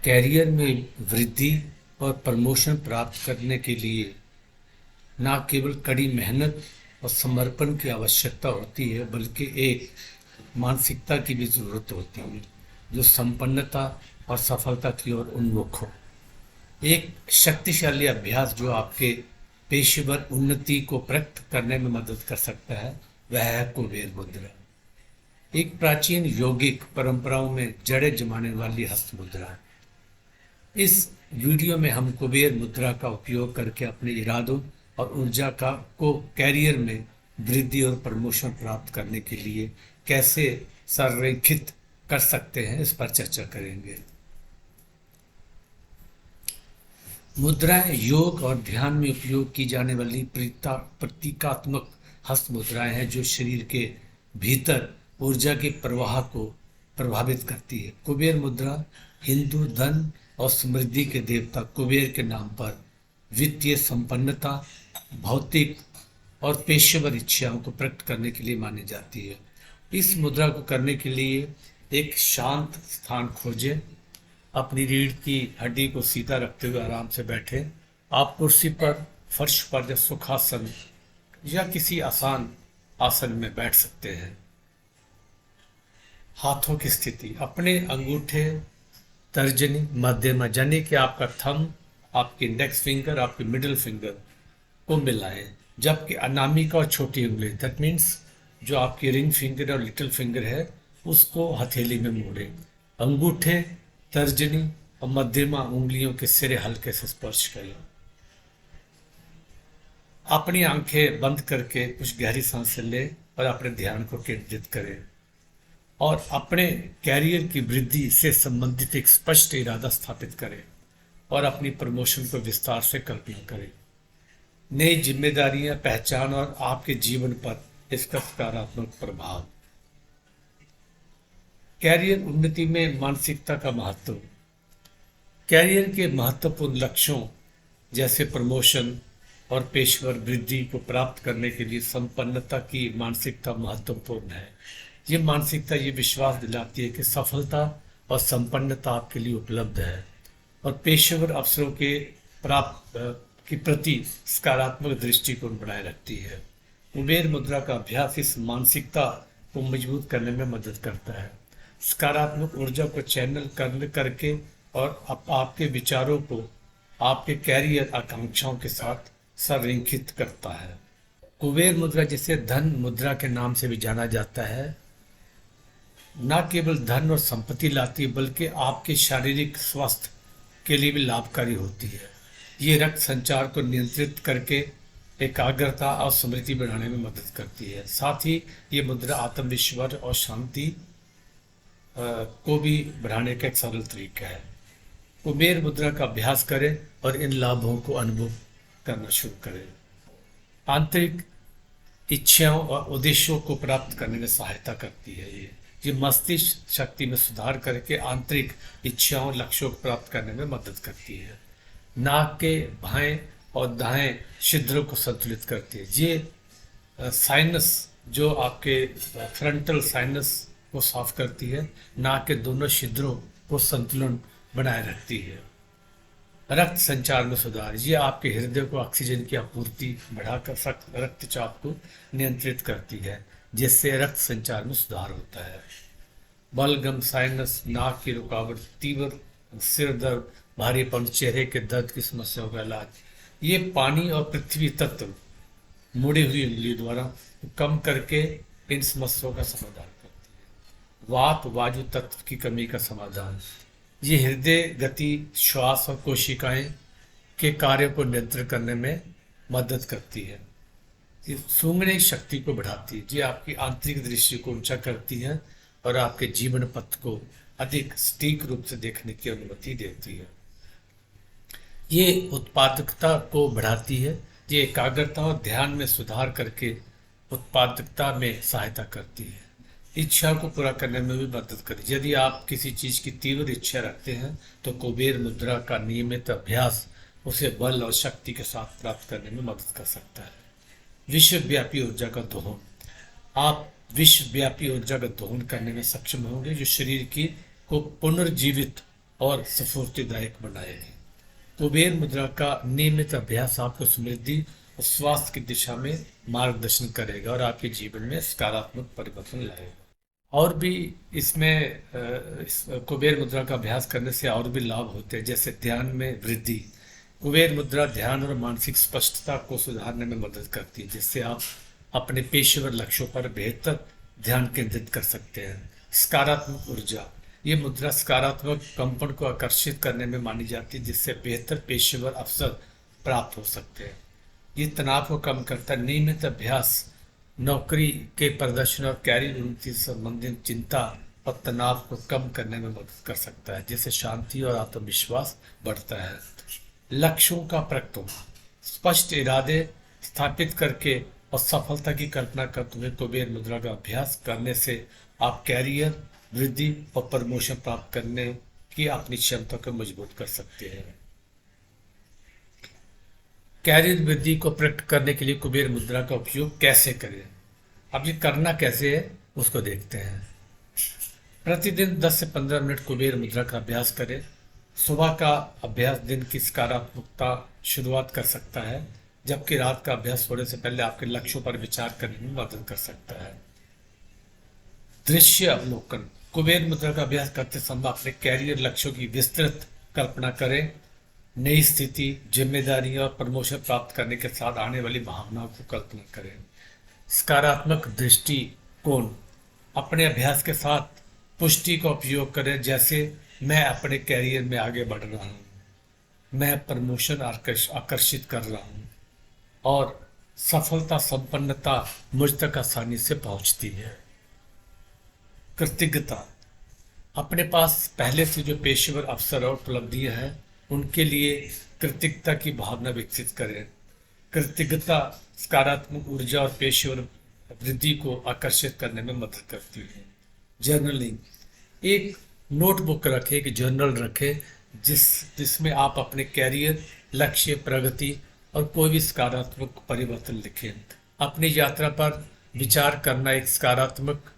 Career में वृद्धि और प्रमोशन प्राप्त करने के लिए न केवल कड़ी मेहनत और समर्पण की आवश्यकता होती है, बल्कि एक मानसिकता की भी जरूरत होती है जो संपन्नता और सफलता की ओर उन्मुख हो। एक शक्तिशाली अभ्यास जो आपके पेशेवर उन्नति को प्रकट करने में मदद कर सकता है, वह है कुबेर मुद्रा। एक प्राचीन यौगिक परंपराओं में जड़े जमाने वाली हस्त मुद्रा है। इस वीडियो में हम कुबेर मुद्रा का उपयोग करके अपने इरादों और ऊर्जा का को कैरियर में वृद्धि और प्रमोशन प्राप्त करने के लिए कैसे संरेखित कर सकते हैं, इस पर चर्चा करेंगे। मुद्राएं योग और ध्यान में उपयोग की जाने वाली प्रतीकात्मक हस्त मुद्राएं हैं जो शरीर के भीतर ऊर्जा के प्रवाह को प्रभावित करती है। कुबेर मुद्रा हिंदू धन और समृद्धि के देवता कुबेर के नाम पर वित्तीय संपन्नता, भौतिक और पेशेवर इच्छाओं को प्रकट करने के लिए मानी जाती है। इस मुद्रा को करने के लिए एक शांत स्थान खोजें। अपनी रीढ़ की हड्डी को सीधा रखते हुए आराम से बैठे। आप कुर्सी पर, फर्श पर या सुखासन या किसी आसान आसन में बैठ सकते हैं। हाथों की स्थिति, अपने अंगूठे, तर्जनी, मध्यमा यानी कि आपका थंब, आपकी इंडेक्स फिंगर, आपकी मिडिल फिंगर को मिलाएं, जबकि अनामिका और छोटी उंगली, दैट मीन्स जो आपकी रिंग फिंगर और लिटिल फिंगर है, उसको हथेली में मोड़ें। अंगूठे, तर्जनी और मध्यमा उंगलियों के सिरे हल्के से स्पर्श करें। अपनी आंखें बंद करके कुछ गहरी सांसें लें और अपने ध्यान को केंद्रित करें और अपने कैरियर की वृद्धि से संबंधित एक स्पष्ट इरादा स्थापित करें और अपनी प्रमोशन को विस्तार से कल्पना करें। नई जिम्मेदारियां, पहचान और आपके जीवन पर इसका सकारात्मक प्रभाव। कैरियर उन्नति में मानसिकता का महत्व। कैरियर के महत्वपूर्ण लक्ष्यों जैसे प्रमोशन और पेशेवर वृद्धि को प्राप्त करने के लिए संपन्नता की मानसिकता महत्वपूर्ण है। ये मानसिकता ये विश्वास दिलाती है कि सफलता और संपन्नता आपके लिए उपलब्ध है और पेशेवर अवसरों के प्राप्त के प्रति सकारात्मक दृष्टिकोण बनाए रखती है। कुबेर मुद्रा का अभ्यास इस मानसिकता को मजबूत करने में मदद करता है, सकारात्मक ऊर्जा को चैनल करके और आपके विचारों को आपके कैरियर आकांक्षाओं के साथ संरेखित करता है। कुबेर मुद्रा, जिसे धन मुद्रा के नाम से भी जाना जाता है, न केवल धन और संपत्ति लाती है बल्कि आपके शारीरिक स्वास्थ्य के लिए भी लाभकारी होती है। ये रक्त संचार को नियंत्रित करके एकाग्रता और स्मृति बढ़ाने में मदद करती है। साथ ही ये मुद्रा आत्मविश्वास और शांति को भी बढ़ाने का एक सरल तरीका है। कुबेर मुद्रा का अभ्यास करें और इन लाभों को अनुभव करना शुरू करें। आंतरिक इच्छाओं और उद्देश्यों को प्राप्त करने में सहायता करती है। ये मस्तिष्क शक्ति में सुधार करके आंतरिक इच्छाओं, लक्ष्यों को प्राप्त करने में मदद करती है। नाक के बाएं और दाएं छिद्रों को संतुलित करती है। ये साइनस जो आपके फ्रंटल साइनस को साफ करती है, नाक के दोनों छिद्रों को संतुलन बनाए रखती है। रक्त संचार में सुधार, ये आपके हृदय को ऑक्सीजन की आपूर्ति बढ़ाकर रक्तचाप को नियंत्रित करती है, जिससे रक्त संचार में सुधार होता है। बलगम, साइनस, नाक की रुकावट, तीव्र सिर दर्द, भारीपन, चेहरे के दर्द की समस्याओं का इलाज, ये पानी और पृथ्वी तत्व मुड़ी हुई उंगली द्वारा कम करके इन समस्याओं का समाधान करती है। वात वायु तत्व की कमी का समाधान, ये हृदय गति, श्वास और कोशिकाएं के कार्य को नियंत्रित करने में मदद करती है। ये सूंघने शक्ति को बढ़ाती है, ये आपकी आंतरिक दृष्टि को ऊंचा करती है और आपके जीवन पथ को अधिक सटीक रूप से देखने की अनुमति देती है। ये उत्पादकता को बढ़ाती है, ये एकाग्रता और ध्यान में सुधार करके उत्पादकता में सहायता करती है। इच्छा को पूरा करने में भी मदद करती है। यदि आप किसी चीज़ की तीव्र इच्छा रखते हैं तो कुबेर मुद्रा का नियमित अभ्यास उसे बल और शक्ति के साथ प्राप्त करने में मदद कर सकता है। विश्वव्यापी ऊर्जा का दोहन, आप विश्वव्यापी ऊर्जा का दोहन करने में सक्षम होंगे जो शरीर की को पुनर्जीवित और स्फूर्तिदायक बनाएगी। कुबेर मुद्रा का नियमित अभ्यास आपको समृद्धि और स्वास्थ्य की दिशा में मार्गदर्शन करेगा और आपके जीवन में सकारात्मक परिवर्तन लाएगा। और भी इसमें इस कुबेर मुद्रा का अभ्यास करने से और भी लाभ होते हैं, जैसे ध्यान में वृद्धि। कुबेर मुद्रा ध्यान और मानसिक स्पष्टता को सुधारने में मदद करती है, जिससे आप अपने पेशेवर लक्ष्यों पर बेहतर ध्यान केंद्रित कर सकते हैं। सकारात्मक ऊर्जा, ये मुद्रा सकारात्मक कंपन को आकर्षित करने में मानी जाती है, जिससे बेहतर पेशेवर अवसर प्राप्त हो सकते हैं। ये तनाव को कम करता है। नियमित अभ्यास नौकरी के प्रदर्शन और कैरियर उन्नति से संबंधित चिंता और तनाव को कम करने में मदद कर सकता है, जिससे शांति और आत्मविश्वास बढ़ता है। लक्ष्यों का प्रकट होना, स्पष्ट इरादे स्थापित करके और सफलता की कल्पना करते हुए कुबेर मुद्रा का अभ्यास करने से आप कैरियर वृद्धि और प्रमोशन प्राप्त करने की अपनी क्षमता को मजबूत कर सकते हैं। कैरियर वृद्धि को प्रकट करने के लिए कुबेर मुद्रा का उपयोग कैसे करें? अब ये करना कैसे है उसको देखते हैं। प्रतिदिन 10 से 15 मिनट कुबेर मुद्रा का अभ्यास करें। सुबह का अभ्यास दिन की सकारात्मकता शुरुआत कर सकता है, जबकि रात का अभ्यास सोने से पहले आपके लक्ष्यों पर विचार करने में मदद कर सकता है। दृश्य अवलोकन, कुबेर मुद्रा का अभ्यास करते समय अपने कैरियर लक्ष्यों की विस्तृत कल्पना करें। नई स्थिति, जिम्मेदारी और प्रमोशन प्राप्त करने के साथ आने वाली भावनाओं को कल्पना करें। सकारात्मक दृष्टिकोण, अपने अभ्यास के साथ पुष्टि का उपयोग करें, जैसे मैं अपने कैरियर में आगे बढ़ रहा हूँ, मैं प्रमोशन आकर्षित कर रहा हूँ और सफलता संपन्नता मुझ तक आसानी से पहुँचती है। कृतज्ञता, अपने पास पहले से जो पेशेवर अवसर और उपलब्धियां हैं उनके लिए कृतज्ञता की भावना विकसित करें। कृतज्ञता सकारात्मक ऊर्जा और पेशेवर वृद्धि को आकर्षित करने में मदद करती है। जर्नलिंग, एक नोटबुक रखें, एक जर्नल रखें जिसमें आप अपने कैरियर लक्ष्य, प्रगति और कोई भी सकारात्मक परिवर्तन लिखें। अपनी यात्रा पर विचार करना एक सकारात्मक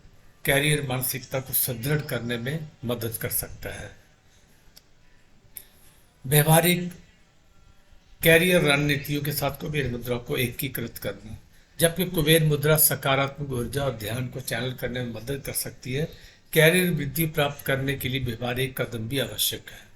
कैरियर मानसिकता को सुदृढ़ करने में मदद कर सकता है। व्यवहारिक कैरियर रणनीतियों के साथ कुबेर मुद्रा को एकीकृत करना, जबकि कुबेर मुद्रा सकारात्मक ऊर्जा और ध्यान को चैनल करने में मदद कर सकती है। कैरियर वृद्धि प्राप्त करने के लिए व्यवहारिक कदम भी आवश्यक है।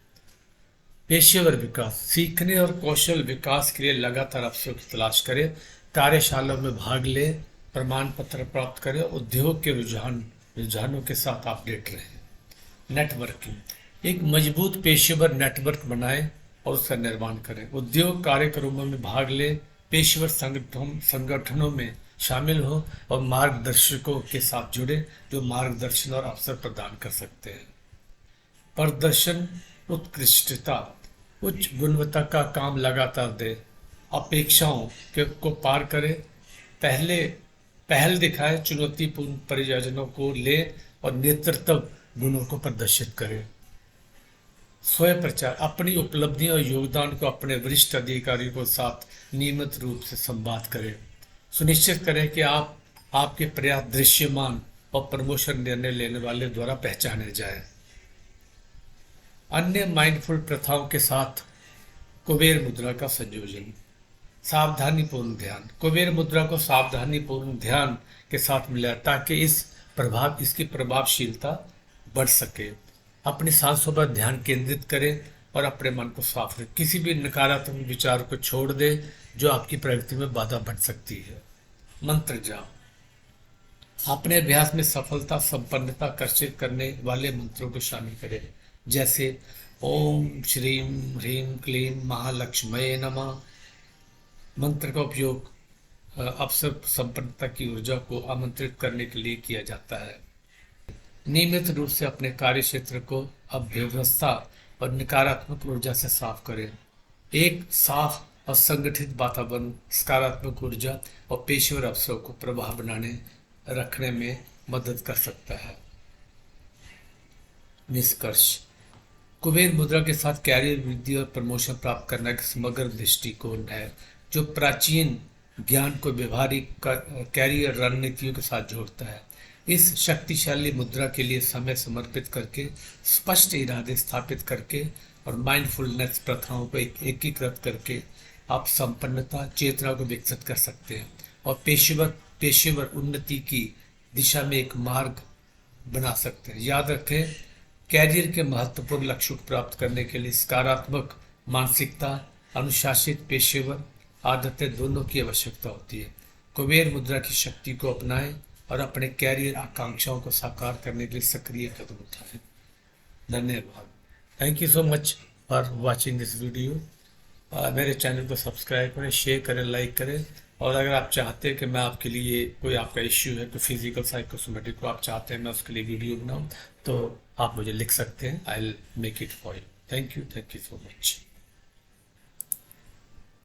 पेशेवर विकास, सीखने और कौशल विकास के लिए लगातार अवसरों की तलाश करें। कार्यशालाओं में भाग लें, प्रमाण पत्र प्राप्त करें, उद्योग के रुझानों के साथ अपडेट रहें। नेटवर्किंग, एक मजबूत पेशेवर नेटवर्क बनाएं और उसका निर्माण करें। उद्योग कार्यक्रमों में भाग लें, पेशेवर संगठनों में शामिल हो और मार्गदर्शकों के साथ जुड़े जो मार्गदर्शन और अवसर प्रदान कर सकते हैं। प्रदर्शन उत्कृष्टता, उच्च गुणवत्ता का काम लगातार दें, अपेक्षाओं को पार करें, पहल दिखाएं, चुनौतीपूर्ण परियोजनाओं को ले और नेतृत्व गुणों को प्रदर्शित करें। स्वयं प्रचार, अपनी उपलब्धियों और योगदान को अपने वरिष्ठ अधिकारियों के साथ नियमित रूप से संवाद करें। सुनिश्चित करें कि आपके प्रयास दृश्यमान और प्रमोशन निर्णय लेने वाले द्वारा पहचाने जाए। अन्य माइंडफुल प्रथाओं के साथ कुबेर मुद्रा का संयोजन, सावधानीपूर्ण ध्यान, कुबेर मुद्रा को सावधानीपूर्ण ध्यान के साथ मिलाएं ताकि इसकी प्रभावशीलता बढ़ सके। अपनी सांसों पर ध्यान केंद्रित करें और अपने मन को साफ रखें। किसी भी नकारात्मक विचार को छोड़ दें जो आपकी प्रगति में बाधा बन सकती है। मंत्र जाप, अपने अभ्यास में सफलता संपन्नता आकर्षित करने वाले मंत्रों को शामिल करें, जैसे ओम श्रीम ह्रीम क्लीम महालक्ष्मये नमः। मंत्र का उपयोग अवसर संपन्नता की ऊर्जा को आमंत्रित करने के लिए किया जाता है। नियमित रूप से अपने कार्य क्षेत्र को अव्यवस्था और नकारात्मक ऊर्जा से साफ करें। एक साफ और संगठित वातावरण सकारात्मक ऊर्जा और पेशेवर अवसरों को प्रभाव बनाने रखने में मदद कर सकता है। निष्कर्ष, कुबेर मुद्रा के साथ कैरियर वृद्धि और प्रमोशन प्राप्त करना एक समग्र दृष्टिकोण है जो प्राचीन ज्ञान को व्यवहारिक कैरियर रणनीतियों के साथ जोड़ता है। इस शक्तिशाली मुद्रा के लिए समय समर्पित करके, स्पष्ट इरादे स्थापित करके और माइंडफुलनेस प्रथाओं को एकीकृत करके आप संपन्नता चेतना को विकसित कर सकते हैं और पेशेवर उन्नति की दिशा में एक मार्ग बना सकते हैं। याद रखें, कैरियर के महत्वपूर्ण लक्ष्य को प्राप्त करने के लिए सकारात्मक मानसिकता, अनुशासित पेशेवर आदतें दोनों की आवश्यकता होती है। कुबेर मुद्रा की शक्ति को अपनाएं और अपने कैरियर आकांक्षाओं को साकार करने के लिए सक्रिय कदम उठाएं। धन्यवाद। Thank you so much for watching this video. मेरे चैनल को सब्सक्राइब करें, शेयर करें, लाइक करें। और अगर आप चाहते हैं कि मैं आपके लिए, कोई आपका इश्यू है, कोई फिजिकल साइकोसोमेटिक को आप चाहते हैं मैं उसके लिए वीडियो बनाऊं, तो आप मुझे लिख सकते हैं। I will make it for you. Thank you so much.